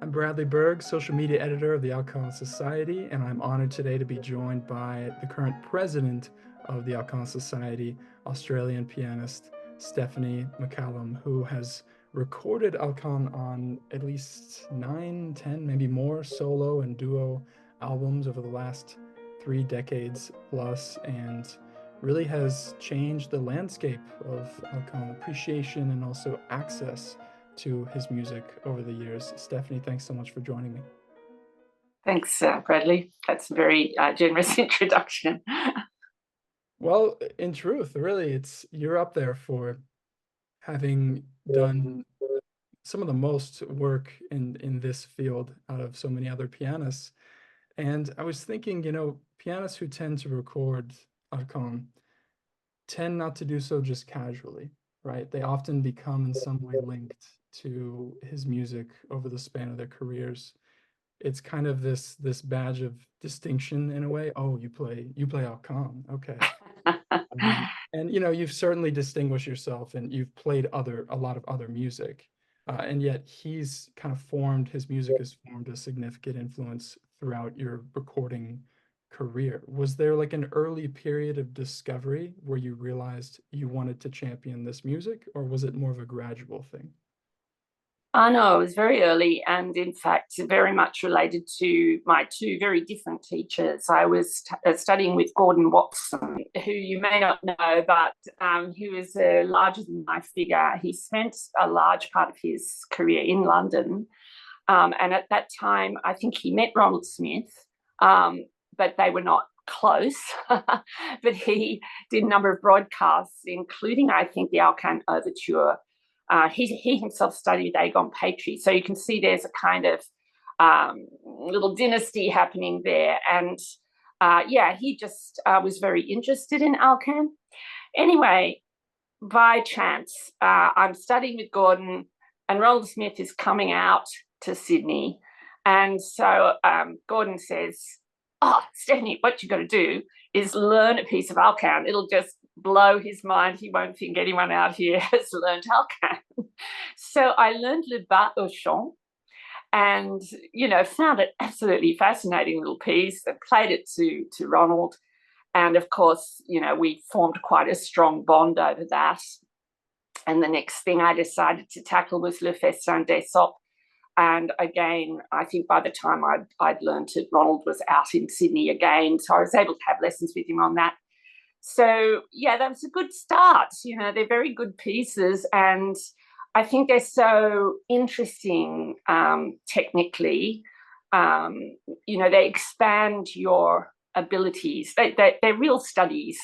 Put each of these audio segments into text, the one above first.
I'm Bradley Berg, social media editor of the Alkan Society, and I'm honored today to be joined by the current president of the Alkan Society, Australian pianist Stephanie McCallum, who has recorded Alkan on at least 9, 10, maybe more solo and duo albums over the last 3 decades plus, and really has changed the landscape of Alkan appreciation and also access to his music over the years. Stephanie, thanks so much for joining me. Thanks, Bradley. That's a very generous introduction. Well, in truth, really, you're up there for having done some of the most work in this field out of so many other pianists. And I was thinking, pianists who tend to record Arkan tend not to do so just casually, right? They often become in some way linked to his music over the span of their careers. It's kind of this badge of distinction in a way. Oh, you play Alkan, okay. And you've certainly distinguished yourself, and you've played a lot of other music, and yet his music has formed a significant influence throughout your recording career. Was there like an early period of discovery where you realized you wanted to champion this music, or was it more of a gradual thing? No, it was very early, and in fact, very much related to my two very different teachers. I was studying with Gordon Watson, who you may not know, but he was a larger than life figure. He spent a large part of his career in London, and at that time, I think he met Ronald Smith, but they were not close. But he did a number of broadcasts, including, I think, the Alkan Overture. He himself studied with Agon Patry, so you can see there's a kind of little dynasty happening there. And he just was very interested in Alkan. Anyway, by chance, I'm studying with Gordon, and Ronald Smith is coming out to Sydney. And so Gordon says, "Oh, Stephanie, what you got to do is learn a piece of Alkan. It'll just blow his mind. He won't think anyone out here has learned Alkan." So I learned Le Bas au Chant, and found it absolutely fascinating little piece, and played it to Ronald. And of course, we formed quite a strong bond over that. And the next thing I decided to tackle was Le Festin d'Aesop. And again, I think by the time I'd learned it, Ronald was out in Sydney again, so I was able to have lessons with him on that. So yeah, that was a good start. They're very good pieces, and I think they're so interesting technically. They expand your abilities. They're real studies.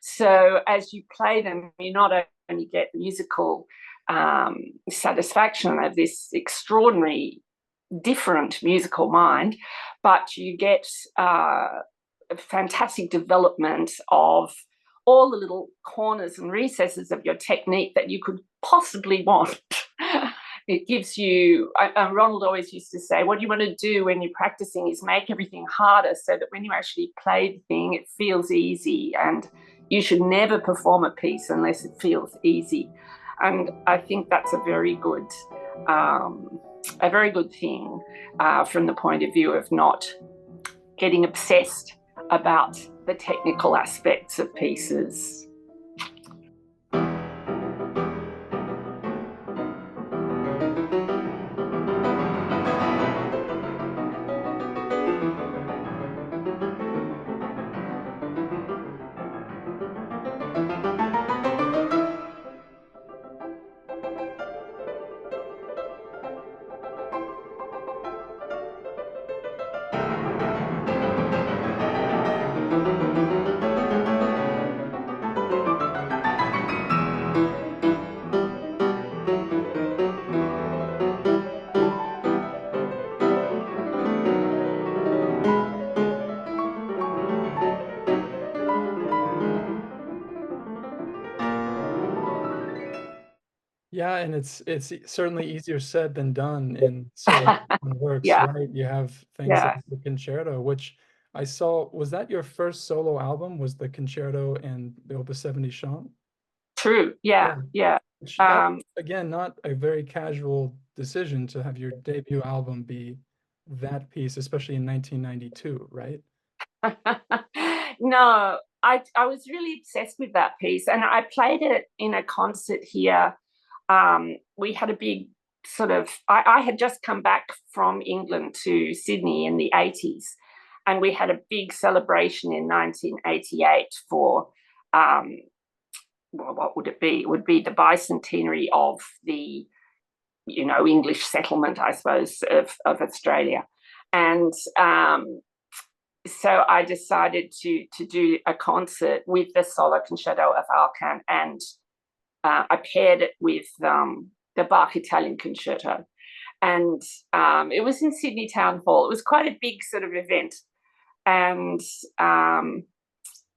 So as you play them, you not only get musical satisfaction of this extraordinary, different musical mind, but you get a fantastic development of all the little corners and recesses of your technique that you could possibly want. It gives you, Ronald always used to say, what you want to do when you're practicing is make everything harder so that when you actually play the thing, it feels easy. And you should never perform a piece unless it feels easy. And I think that's a very good thing from the point of view of not getting obsessed about the technical aspects of pieces. Yeah, and it's certainly easier said than done in solo works, Yeah, right? You have things like yeah, the concerto, which I saw. Was that your first solo album? Was the concerto and the Opus 70 chant? true. Yeah, Yeah. yeah. Which that's Um, again not a very casual decision to have your debut album be that piece, especially in 1992, right? no, I was really obsessed with that piece, and I played it in a concert here. We had a big sort of. I had just come back from England to Sydney in the 80s, and we had a big celebration in 1988 for. Um, well, what would it be? It would be the bicentenary of the English settlement, I suppose, of Australia, and so I decided to do a concert with the solo concerto of Alkan, and I paired it with the Bach Italian concerto, and it was in Sydney Town Hall. It was quite a big sort of event, and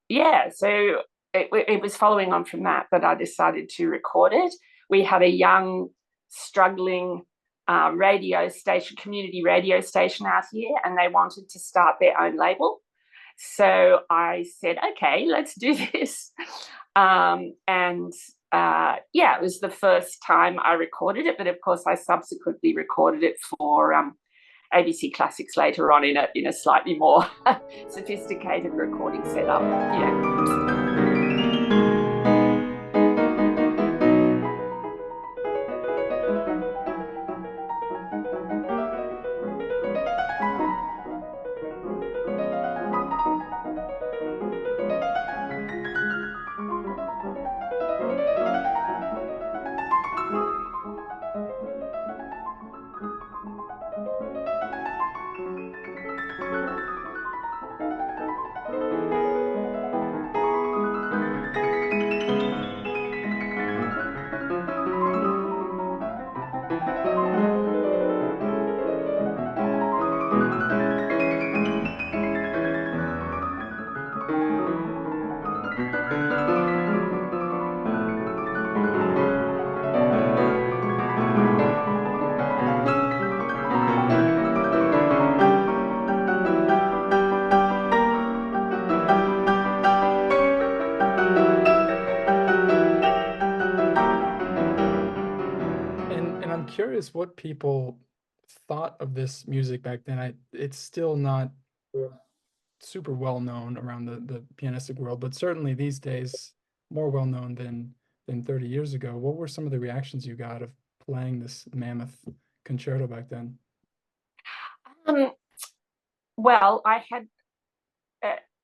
yeah, so it was following on from that I decided to record it. We had a young, struggling radio station, community radio station out here, and they wanted to start their own label. So I said, okay, let's do this. And yeah, it was the first time I recorded it, but of course, I subsequently recorded it for ABC Classics later on in a slightly more sophisticated recording setup. Yeah. And I'm curious what people thought of this music back then. It's still not super well known around the pianistic world, but certainly these days more well known than 30 years ago. What were some of the reactions you got of playing this mammoth concerto back then? Um, well, uh,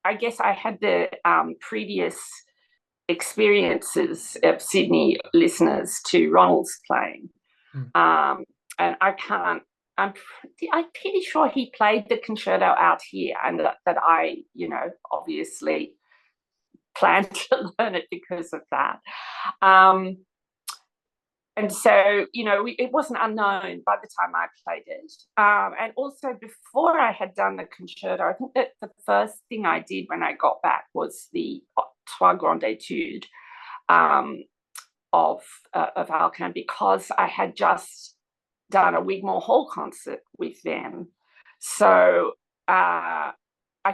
I guess I had the previous experiences of Sydney listeners to Ronald's playing. Hmm. And I'm pretty sure he played the concerto out here, and that I, obviously planned to learn it because of that. Um, and so, it wasn't unknown by the time I played it. And also, before I had done the concerto, I think that the first thing I did when I got back was the Trois Grandes Etudes um, of Alkan, because I had just done a Wigmore Hall concert with them. So I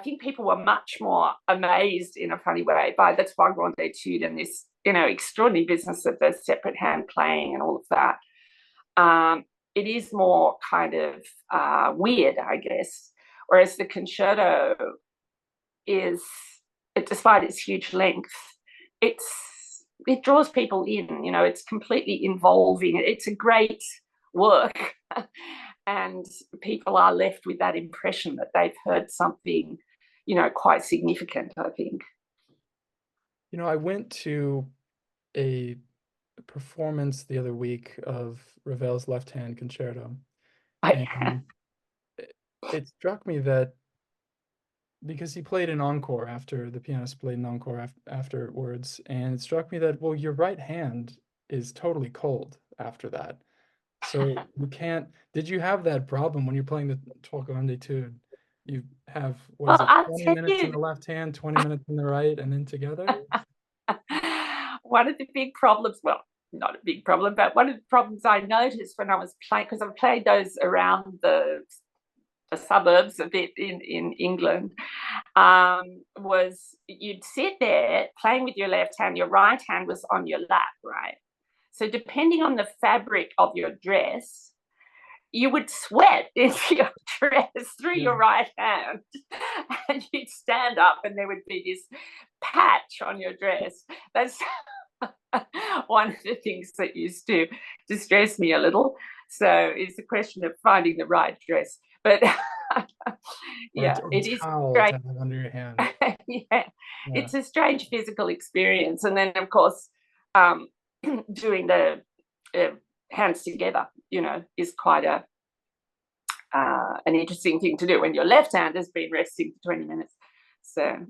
think people were much more amazed in a funny way by the Trois Grandes Etudes and this, extraordinary business of the separate hand playing and all of that. It is more kind of weird, I guess. Whereas the concerto is, despite its huge length, it draws people in. It's completely involving. It's a great work, and people are left with that impression that they've heard something, quite significant, I think. I went to a performance the other week of Ravel's Left Hand Concerto, I, and it struck me that because he played an encore after the pianist played an encore afterwards, and it struck me that, well, your right hand is totally cold after that. So you can't. Did you have that problem when you're playing the Tocco Etude? You have, what is well, it, I'll 20 tell minutes in you, the left hand, 20 minutes in the right, and then together? one of the big problems, well, not a big problem, but one of the problems I noticed when I was playing, because I've played those around the suburbs a bit in England, was you'd sit there playing with your left hand, your right hand was on your lap, right? So depending on the fabric of your dress, you would sweat into your dress through Yeah. your right hand, and you'd stand up and there would be this patch on your dress. That's one of the things that used to distress me a little. So it's a question of finding the right dress. But yeah, Or a it is towel to great. have under your hand. Yeah, Yeah. it's a strange physical experience. And then, of course, um, doing the uh, hands together, is quite an interesting thing to do when your left hand has been resting for 20 minutes. So,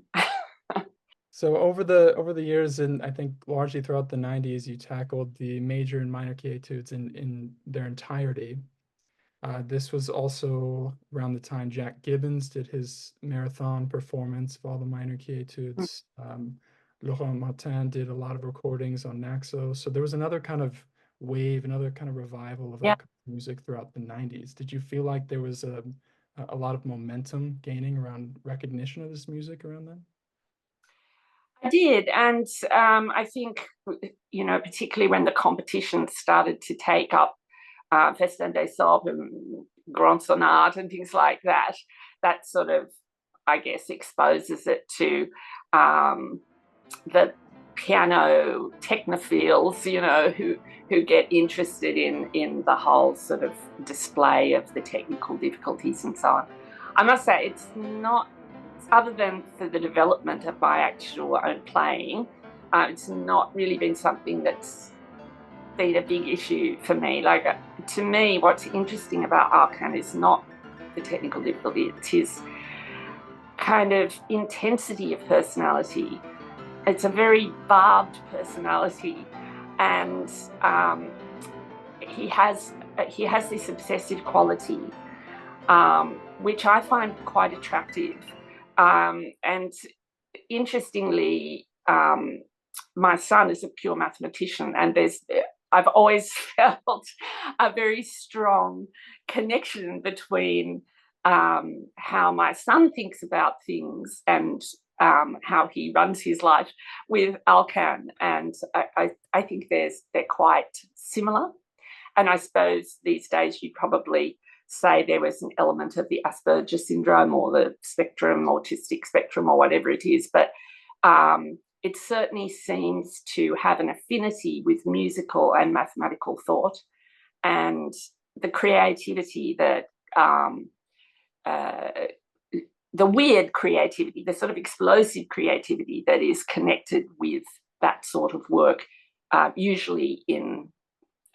So over the years, and I think largely throughout the 90s, you tackled the major and minor key etudes in their entirety. This was also around the time Jack Gibbons did his marathon performance of all the minor key etudes. Laurent Martin did a lot of recordings on Naxos. So there was another kind of wave, another kind of revival of yeah, Alkan music throughout the 90s. Did you feel like there was a lot of momentum gaining around recognition of this music around then? I did. And I think, particularly when the competition started to take up Festin des Sobres and Grand Sonate and things like that, that sort of, I guess, exposes it to the piano technophiles, who get interested in the whole sort of display of the technical difficulties and so on. I must say, it's not, other than for the development of my actual own playing, it's not really been something that's been a big issue for me. Like, to me, what's interesting about Alkan is not the technical difficulty, it's his kind of intensity of personality. It's a very barbed personality, and he has this obsessive quality, which I find quite attractive. And interestingly, my son is a pure mathematician, and I've always felt a very strong connection between how my son thinks about things and how he runs his life with Alkan. And I think they're quite similar. And I suppose these days you'd probably say there was an element of the Asperger syndrome or the spectrum, autistic spectrum, or whatever it is. But it certainly seems to have an affinity with musical and mathematical thought, and the creativity that the weird creativity, the sort of explosive creativity that is connected with that sort of work, usually in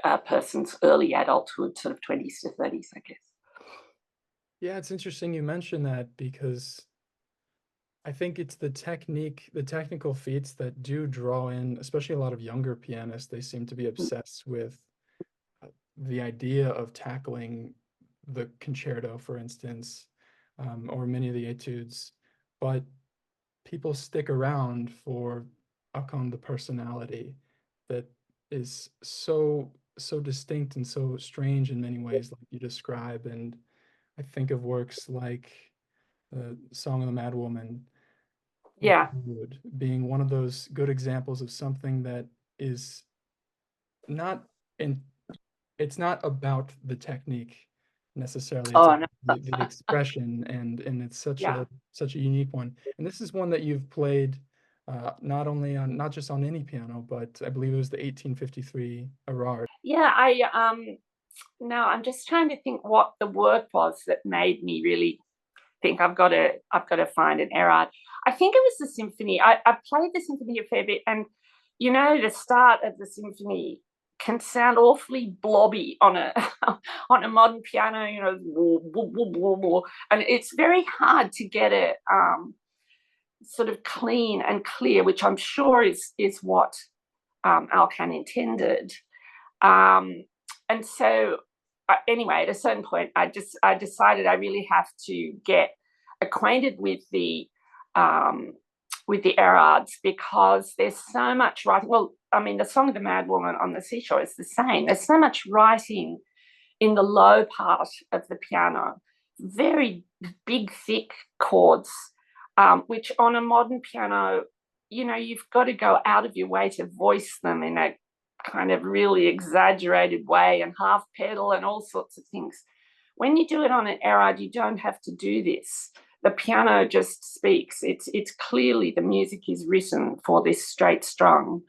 a person's early adulthood, sort of 20s to 30s, I guess. Yeah, it's interesting you mentioned that because I think it's the technique, the technical feats that do draw in, especially a lot of younger pianists. They seem to be obsessed with the idea of tackling the concerto, for instance, or many of the etudes. But people stick around for Akon, the personality that is so distinct and so strange in many ways, like you describe. And I think of works like the Song of the Mad Woman or Yeah. Prelude being one of those good examples of something that is not in it's not about the technique necessarily. It's Oh, about no. the expression, and it's Yeah. such a unique one. And this is one that you've played not just on any piano, but I believe it was the 1853 Erard. Yeah, now I'm just trying to think what the work was that made me really think I've got to find an Erard. I think it was the symphony. I played the symphony a fair bit, and the start of the symphony can sound awfully blobby on a on a modern piano, and it's very hard to get it sort of clean and clear, which I'm sure is what Alkan intended. And so, anyway, at a certain point, I decided I really have to get acquainted with the with the Erards, because there's so much writing. Well, I mean, the Song of the Mad Woman on the Seashore is the same. There's so much writing in the low part of the piano, very big, thick chords, which on a modern piano, you know, you've got to go out of your way to voice them in a kind of really exaggerated way, and half pedal and all sorts of things. When you do it on an Erard, you don't have to do this. The piano just speaks. It's clearly the music is written for this straight strung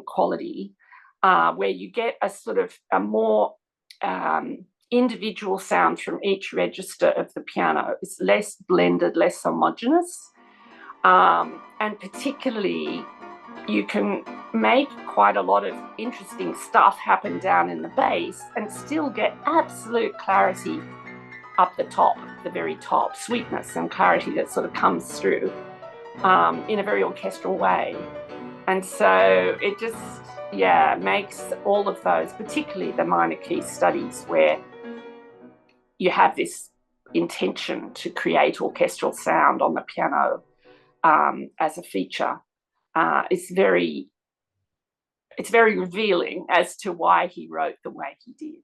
quality, where you get a sort of a more individual sound from each register of the piano. It's less blended, less homogeneous, and particularly you can make quite a lot of interesting stuff happen down in the bass and still get absolute clarity up the top, the very top, sweetness and clarity that sort of comes through in a very orchestral way. And so it just, yeah, makes all of those, particularly the minor key studies where you have this intention to create orchestral sound on the piano as a feature, it's very revealing as to why he wrote the way he did.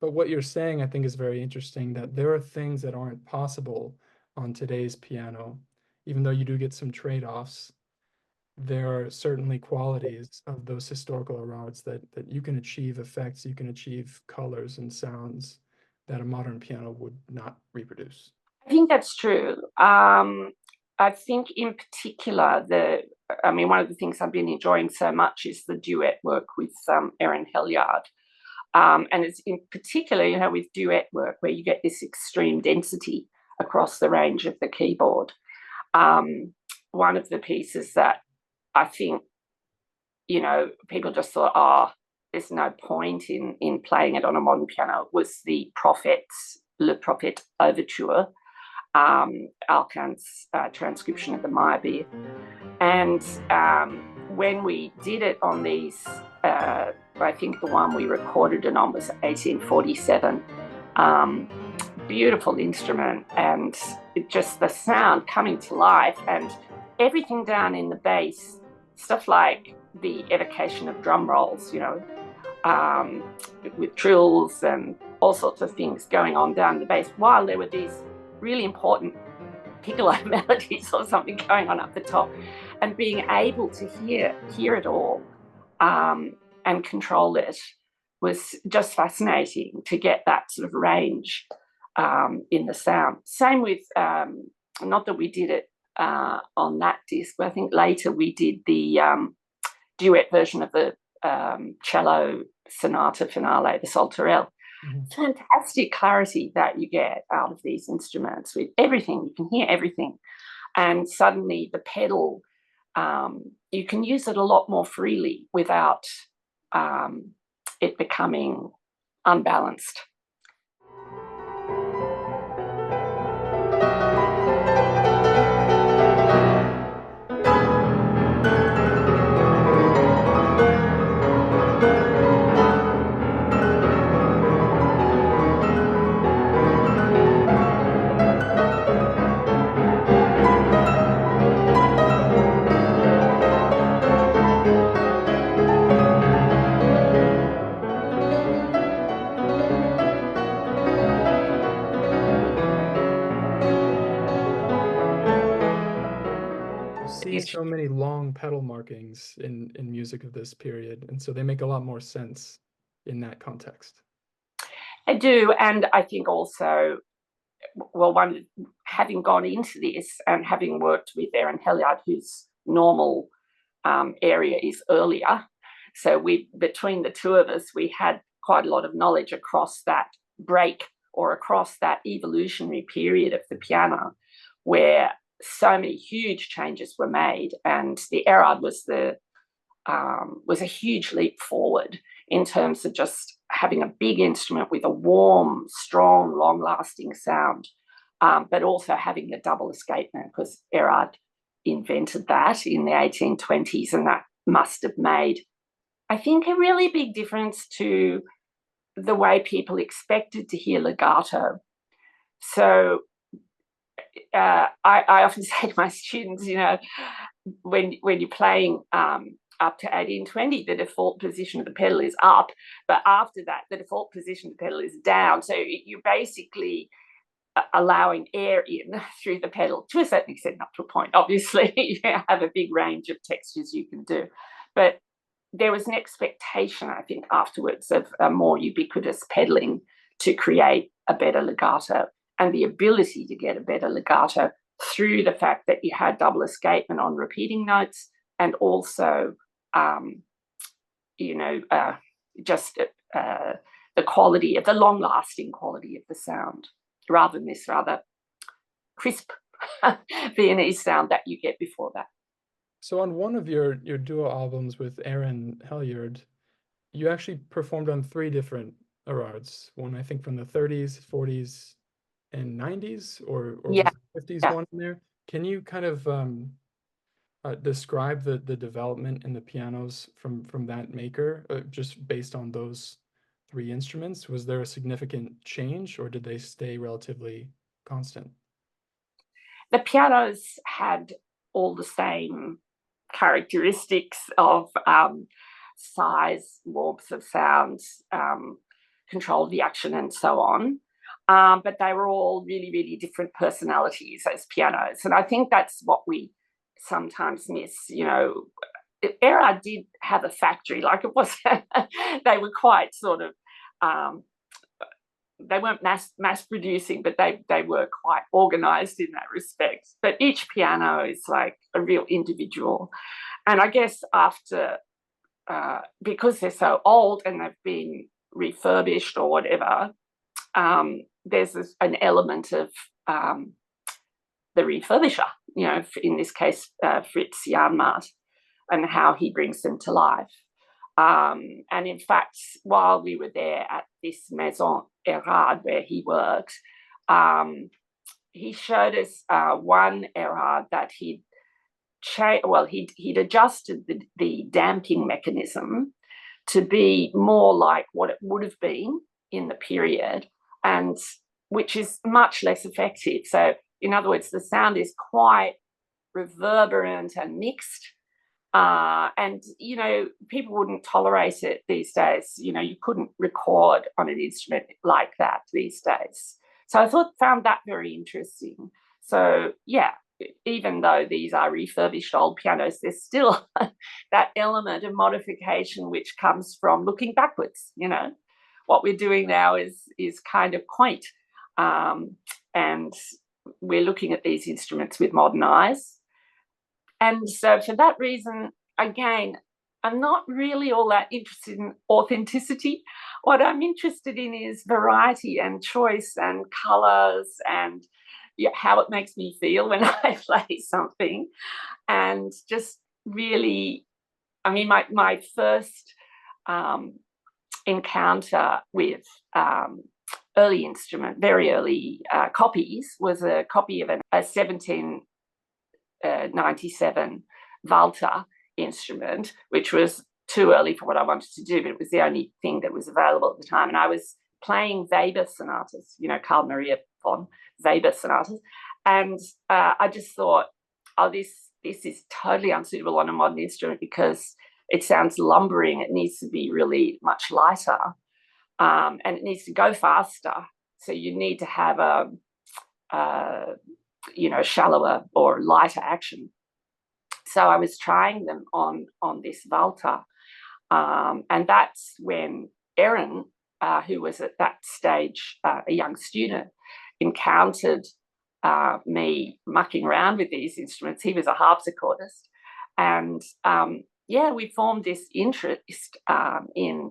But what you're saying, I think, is very interesting, that there are things that aren't possible on today's piano. Even though you do get some trade-offs, there are certainly qualities of those historical Erards that you can achieve effects, you can achieve colors and sounds that a modern piano would not reproduce. I think that's true. I think in particular, one of the things I've been enjoying so much is the duet work with Erin Helyard. And it's in particular, you know, with duet work where you get this extreme density across the range of the keyboard. One of the pieces that I think, you know, people just thought, oh, there's no point in playing it on a modern piano, was the Le Prophète Overture, Alkan's transcription of the Meyerbeer. And when we did it on these, I think the one we recorded it on was 1847. Beautiful instrument, and just the sound coming to life, and everything down in the bass, stuff like the evocation of drum rolls, you know, with trills and all sorts of things going on down the bass, while there were these really important piccolo melodies or something going on up the top, and being able to hear it all and control it was just fascinating, to get that sort of range in the sound. Same with, not that we did it on that disc, but I think later we did the duet version of the cello sonata finale, the Saltarell. Fantastic clarity that you get out of these instruments with everything. You can hear everything. And suddenly the pedal, you can use it a lot more freely without it becoming unbalanced. you see so many long pedal markings in music of this period, and so they make a lot more sense in that context. I do, and I think also, well, one having gone into this and having worked with Aaron Helyard, whose normal area is earlier, so we between the two of us, we had quite a lot of knowledge across that break or across that evolutionary period of the piano, where so many huge changes were made, and the Erard was a huge leap forward in terms of just having a big instrument with a warm, strong, long-lasting sound, but also having the double escapement, because Erard invented that in the 1820s, and that must have made, I think, a really big difference to the way people expected to hear legato. So I often say to my students, when you're playing up to 1820, the default position of the pedal is up, but after that, the default position of the pedal is down. So you're basically allowing air in through the pedal to a certain extent, up to a point. Obviously, you have a big range of textures you can do, but there was an expectation, I think, afterwards of a more ubiquitous pedaling to create a better legato, and the ability to get a better legato through the fact that you had double escapement on repeating notes, and also, just the quality of the long-lasting quality of the sound, rather than this rather crisp Viennese sound that you get before that. So on one of your duo albums with Aaron Helyard, you actually performed on three different Erards. One I think from the 30s, 40s, and 90s, or Yeah, was the 50s yeah. one in there? Can you kind of describe the development in the pianos from that maker, just based on those three instruments? Was there a significant change, or did they stay relatively constant? The pianos had all the same characteristics of size, warmth of sounds, control of the action, and so on. But they were all really, really different personalities as pianos. And I think that's what we sometimes miss. Era did have a factory, like it was, they were quite sort of, they weren't mass producing, but they were quite organized in that respect. But each piano is like a real individual. And I guess after, because they're so old and they've been refurbished or whatever, there's an element of the refurbisher, in this case, Fritz Janmaat, and how he brings them to life. And in fact, while we were there at this Maison Erard where he worked, he showed us one Erard that he'd adjusted the damping mechanism to be more like what it would have been in the period, and which is much less effective. So, in other words, the sound is quite reverberant and mixed. And, people wouldn't tolerate it these days. You couldn't record on an instrument like that these days. So I found that very interesting. So, yeah, even though these are refurbished old pianos, there's still that element of modification which comes from looking backwards. What we're doing now is kind of quaint, and we're looking at these instruments with modern eyes. And so for that reason, again, I'm not really all that interested in authenticity. What I'm interested in is variety and choice and colours and how it makes me feel when I play something. And just really, I mean, my first encounter with early instrument, very early copies, was a copy of a 1797 Walter instrument, which was too early for what I wanted to do, but it was the only thing that was available at the time. And I was playing Weber sonatas, Carl Maria von Weber sonatas. And I just thought, oh, this is totally unsuitable on a modern instrument because it sounds lumbering. It needs to be really much lighter, and it needs to go faster. So you need to have a shallower or lighter action. So I was trying them on this Walter. And that's when Erin, who was at that stage a young student, encountered me mucking around with these instruments. He was a harpsichordist. And yeah, we formed this interest in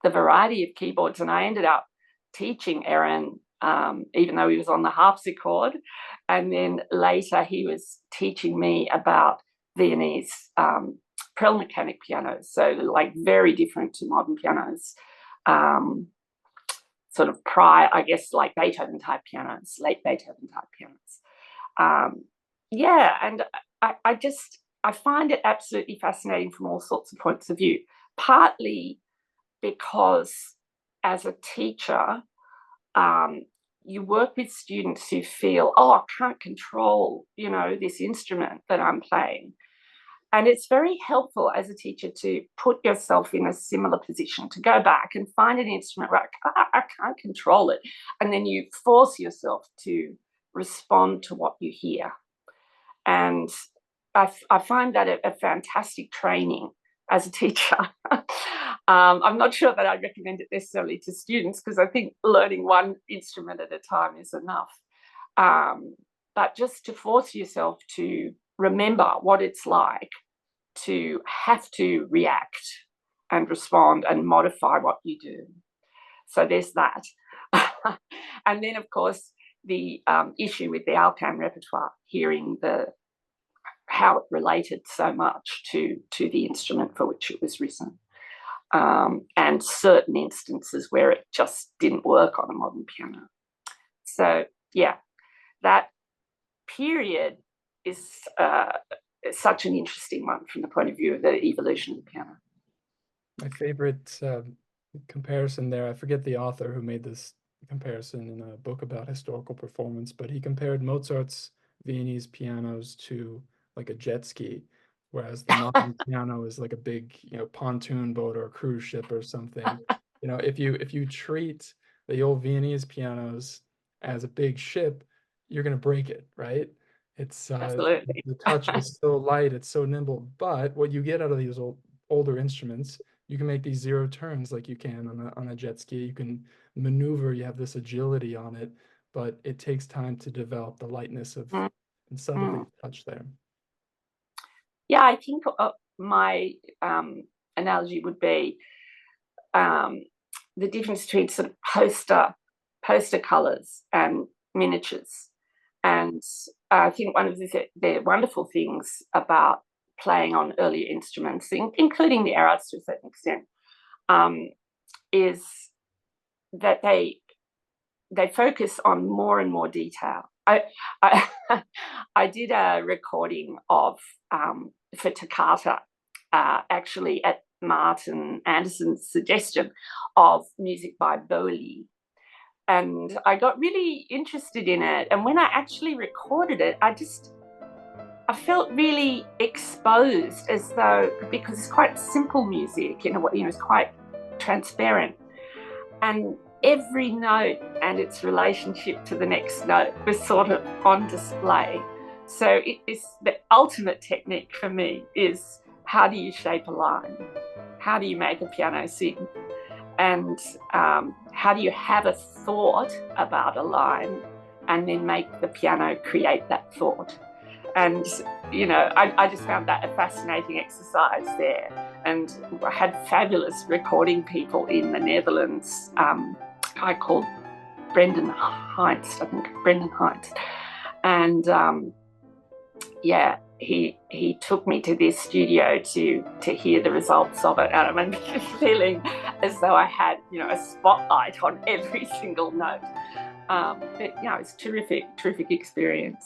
the variety of keyboards. And I ended up teaching Erin, even though he was on the harpsichord. And then later he was teaching me about Viennese Prell mechanic pianos, so like very different to modern pianos, sort of prior, I guess, like Beethoven type pianos, late Beethoven type pianos. Yeah, and I find it absolutely fascinating from all sorts of points of view, partly because as a teacher, you work with students who feel, oh, I can't control, this instrument that I'm playing. And it's very helpful as a teacher to put yourself in a similar position, to go back and find an instrument where I can't control it. And then you force yourself to respond to what you hear. And I find that a fantastic training as a teacher. I'm not sure that I'd recommend it necessarily to students, because I think learning one instrument at a time is enough. But just to force yourself to remember what it's like to have to react and respond and modify what you do. So there's that. And then, of course, the issue with the Alkan repertoire, hearing how it related so much to the instrument for which it was written, and certain instances where it just didn't work on a modern piano. So yeah, that period is such an interesting one from the point of view of the evolution of the piano. My favorite comparison there, I forget the author who made this comparison in a book about historical performance, but he compared Mozart's Viennese pianos to like a jet ski, whereas the modern piano is like a big, pontoon boat or a cruise ship or something. If you treat the old Viennese pianos as a big ship, you're gonna break it, right? It's Absolutely. the touch is so light, it's so nimble. But what you get out of these older instruments, you can make these zero turns like you can on a jet ski. You can maneuver, you have this agility on it, but it takes time to develop the lightness of and subtlety of touch there. Yeah, I think my analogy would be the difference between sort of poster colors and miniatures. And I think one of the wonderful things about playing on earlier instruments, including the eras to a certain extent, is that they focus on more and more detail. I did a recording of for Toccata, actually at Martin Anderson's suggestion, of music by Bowley. And I got really interested in it. And when I actually recorded it, I felt really exposed, as though, because it's quite simple music, it's quite transparent. And every note and its relationship to the next note was sort of on display. So it is the ultimate technique for me is, how do you shape a line? How do you make a piano sing? And how do you have a thought about a line and then make the piano create that thought? And, I just found that a fascinating exercise there. And I had fabulous recording people in the Netherlands. A guy called Brendan Heinz. And yeah, he took me to this studio to hear the results of it, and I remember feeling as though I had a spotlight on every single note. But it's terrific experience.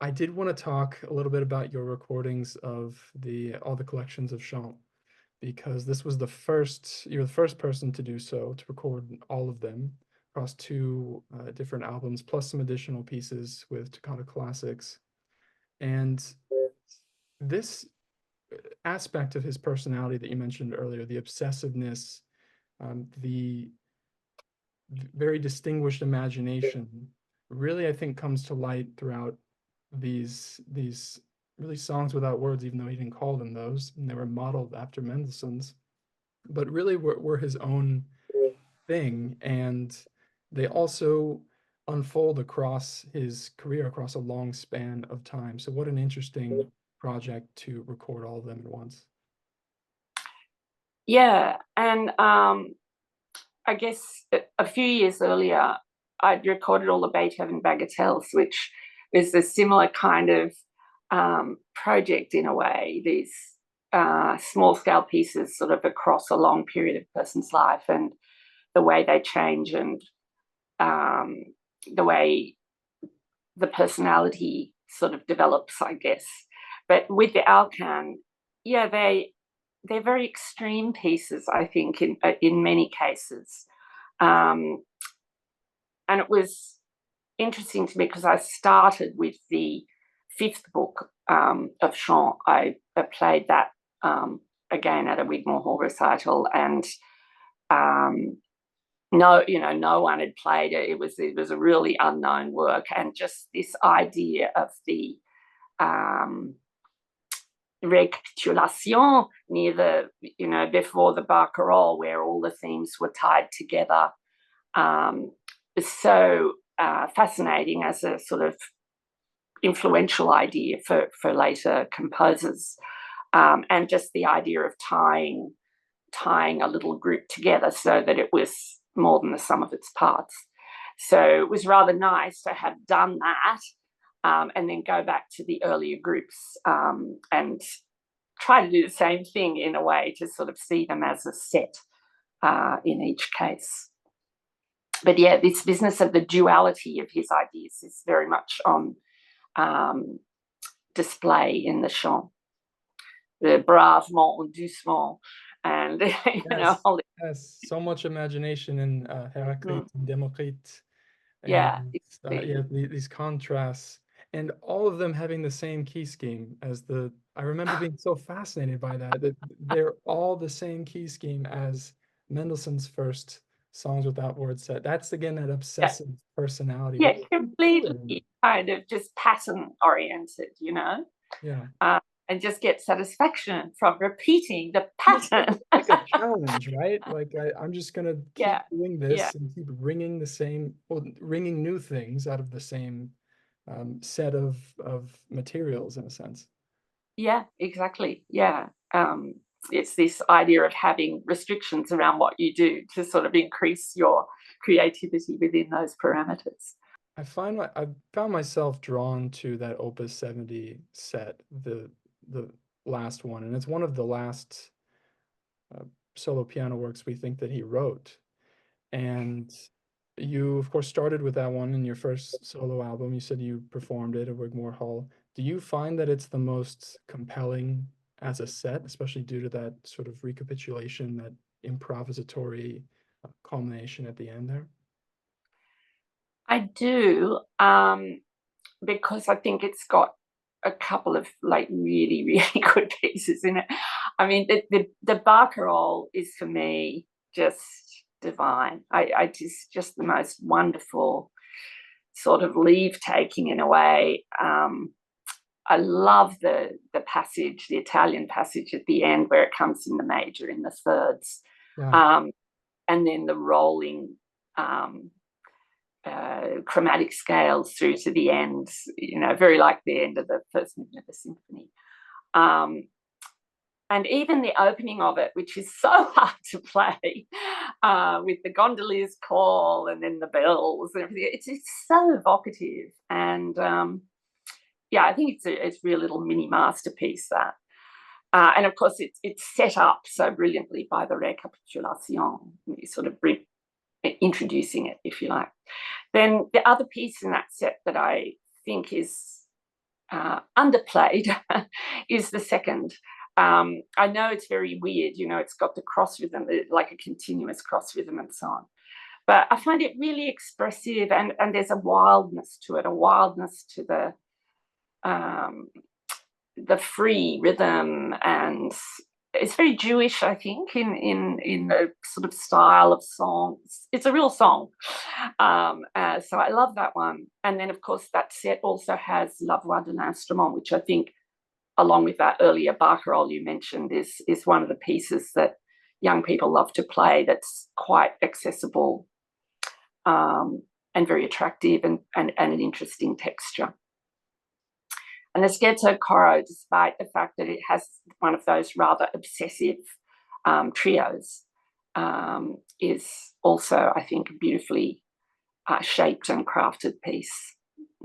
I did want to talk a little bit about your recordings of the all the collections of chants because this was the first, you're the first person to do so, to record all of them across two different albums, plus some additional pieces with Toccata Classics. And this aspect of his personality that you mentioned earlier, the obsessiveness, the very distinguished imagination, really, I think, comes to light throughout these really songs without words, even though he didn't call them those, and they were modeled after Mendelssohn's, but really were his own thing, and they also unfold across his career, across a long span of time. So what an interesting project to record all of them at once. Yeah, and I guess a few years earlier, I'd recorded all the Beethoven bagatelles, which is a similar kind of project in a way. These small scale pieces, sort of across a long period of a person's life, and the way they change, and the way the personality sort of develops, I guess. But with the Alkan, yeah, they're very extreme pieces, I think, in many cases. Um, and it was interesting to me because I started with the fifth book of Chants. I played that again at a Wigmore Hall recital, and no one had played it. It was a really unknown work, and just this idea of the recapitulation near before the barcarolle, where all the themes were tied together, is so fascinating as a sort of influential idea for later composers, and just the idea of tying a little group together so that it was more than the sum of its parts. So it was rather nice to have done that, and then go back to the earlier groups, and try to do the same thing in a way, to sort of see them as a set in each case. But yeah, this business of the duality of his ideas is very much on display in the chant. The bravement and doucement, and Yes, all yes, so much imagination in mm, Heraclite and Democrite, yeah, and yeah, these contrasts, and all of them having the same key scheme as the. I remember being so fascinated by that, that they're all the same key scheme as Mendelssohn's first Songs Without Words set. That's again that yeah, obsessive personality. yeah, What can do it? completely kind of just pattern oriented, Yeah. uh, and just get satisfaction from repeating the It's pattern. like a challenge, right? Like I'm just gonna keep Yeah, doing yeah, this and keep ringing the same, well, ringing new things out of the same set of materials in a sense. yeah, exactly. Yeah. It's this idea of having restrictions around what you do to sort of increase your creativity within those parameters. I found myself drawn to that Opus 70 set, the last one, and it's one of the last uh, solo piano works we think that he wrote. And you, of course, started with that one in your first solo album. You said you performed it at Wigmore Hall. Do you find that it's the most compelling as a set, especially due to that sort of recapitulation, that improvisatory culmination at the end there? I do, because I think it's got a couple of like really, really good pieces in it. I mean, the barcarolle is for me just divine. I just the most wonderful sort of leave taking in a way. I love the passage, the Italian passage at the end, where it comes in the major in the thirds, Yeah. um, and then the rolling chromatic scales through to the end, very like the end of the first movement of the symphony. Um, and even the opening of it, which is so hard to play, with the gondolier's call and then the bells and everything, it's so evocative. And yeah, I think it's a real little mini masterpiece, that. And of course, it's set up so brilliantly by the recapitulation, sort of introducing it, if you like. Then the other piece in that set that I think is underplayed is the second. I know it's very weird, it's got the cross rhythm, like a continuous cross rhythm and so on. But I find it really expressive, and there's a wildness to it, a wildness to the free rhythm, and it's very Jewish, I think, in the sort of style of songs. It's a real song. So I love that one. And then, of course, that set also has La Voix d'un Instrument, which I think, along with that earlier barcarolle you mentioned, is one of the pieces that young people love to play, that's quite accessible, and very attractive, and an interesting texture. And the scherzo coro, despite the fact that it has one of those rather obsessive trios, is also, I think, a beautifully shaped and crafted piece.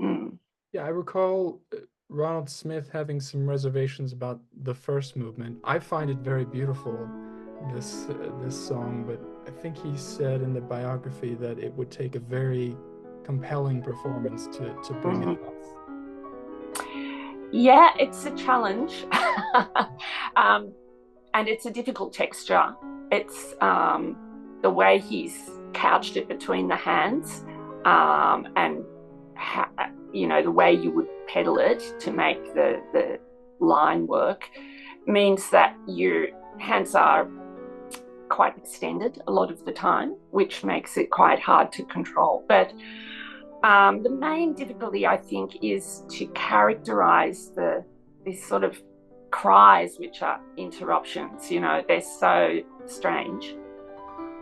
Mm. Yeah, I recall Ronald Smith having some reservations about the first movement. I find it very beautiful, this song, but I think he said in the biography that it would take a very compelling performance to bring it off. Yeah, it's a challenge. And it's a difficult texture. It's the way he's couched it between the hands, and the way you would pedal it to make the line work, means that your hands are quite extended a lot of the time, which makes it quite hard to control. But the main difficulty, I think, is to characterize these sort of cries, which are interruptions. They're so strange,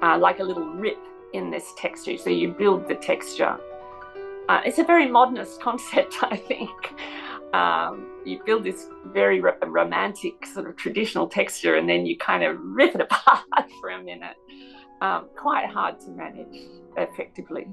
like a little rip in this texture. So you build the texture. It's a very modernist concept, I think. You build this very romantic sort of traditional texture, and then you kind of rip it apart for a minute. Quite hard to manage effectively.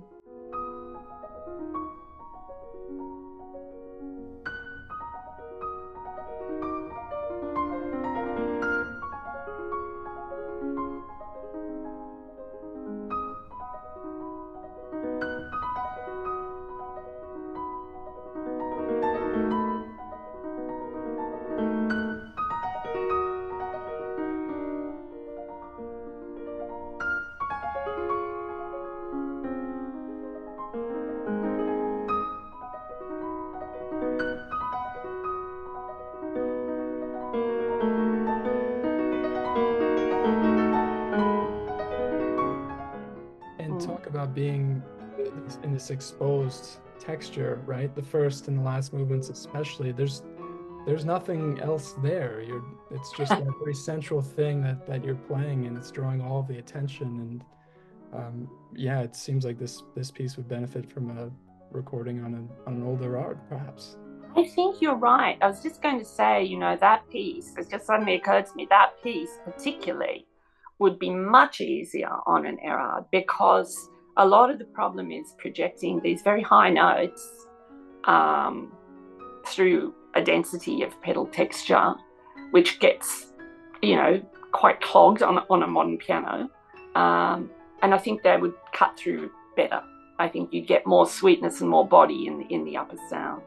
And talk about being in this exposed texture, right? The first and the last movements, especially. There's nothing else there. It's just that very central thing that you're playing, and it's drawing all of the attention. And yeah, it seems like this piece would benefit from a recording on an older art, perhaps. I think you're right. I was just going to say, that piece, it's just suddenly occurred to me, that piece particularly would be much easier on an Erard, because a lot of the problem is projecting these very high notes through a density of pedal texture, which gets, quite clogged on a modern piano. And I think they would cut through better. I think you'd get more sweetness and more body in the upper sound.